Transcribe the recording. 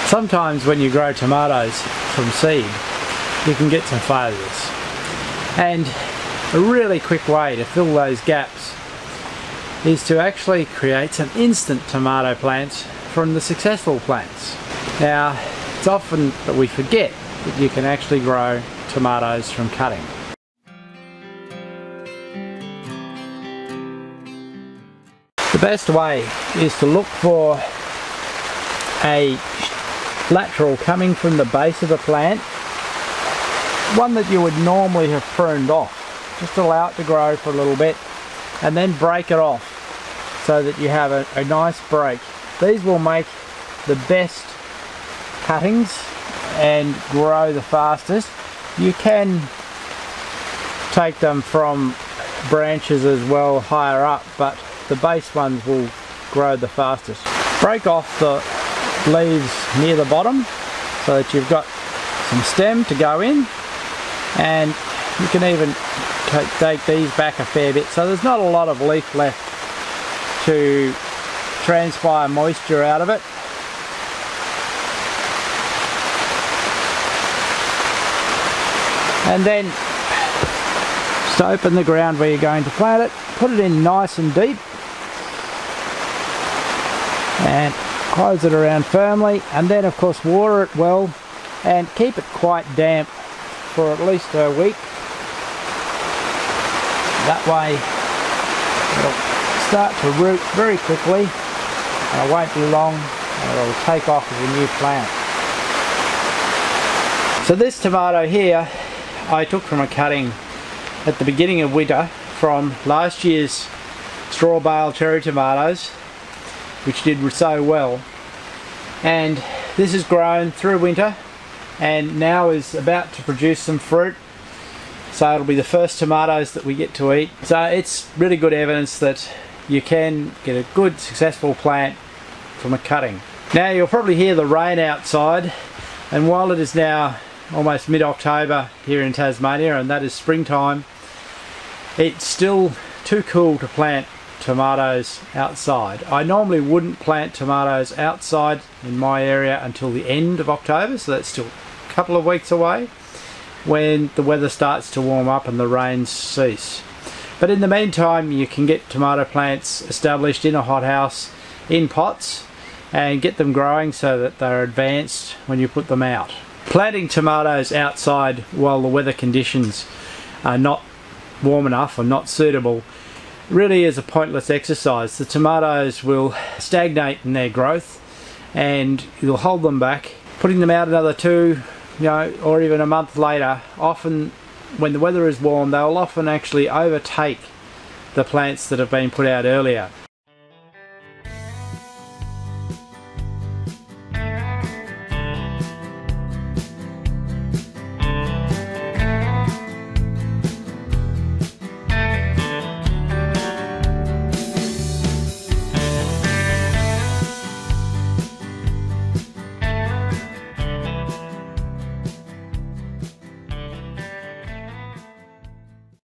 Sometimes when you grow tomatoes from seed, you can get some failures. And a really quick way to fill those gaps is to actually create some instant tomato plants from the successful plants. Now, it's often that we forget that you can actually grow tomatoes from cutting. The best way is to look for a lateral coming from the base of the plant, one that you would normally have pruned off. Just allow it to grow for a little bit and then break it off so that you have a nice break. These will make the best cuttings and grow the fastest. You can take them from branches as well higher up, but the base ones will grow the fastest. Break off the leaves near the bottom so that you've got some stem to go in, and you can even take these back a fair bit so there's not a lot of leaf left to transpire moisture out of it. And then just open the ground where you're going to plant it, put it in nice and deep and close it around firmly, and then of course water it well and keep it quite damp for at least a week. That way it'll start to root very quickly and it won't be long and it'll take off as a new plant. So this tomato here I took from a cutting at the beginning of winter from last year's straw bale cherry tomatoes, which did so well, and this has grown through winter and now is about to produce some fruit, so it'll be the first tomatoes that we get to eat. So it's really good evidence that you can get a good successful plant from a cutting. Now you'll probably hear the rain outside, and while it is now almost mid-October here in Tasmania and that is springtime, it's still too cool to plant tomatoes outside. I normally wouldn't plant tomatoes outside in my area until the end of October, so that's still a couple of weeks away when the weather starts to warm up and the rains cease. But in the meantime you can get tomato plants established in a hothouse in pots and get them growing so that they're advanced when you put them out. Planting tomatoes outside while the weather conditions are not warm enough or not suitable really is a pointless exercise. The tomatoes will stagnate in their growth and you'll hold them back. Putting them out another 2, or even a month later, often when the weather is warm, they'll often actually overtake the plants that have been put out earlier.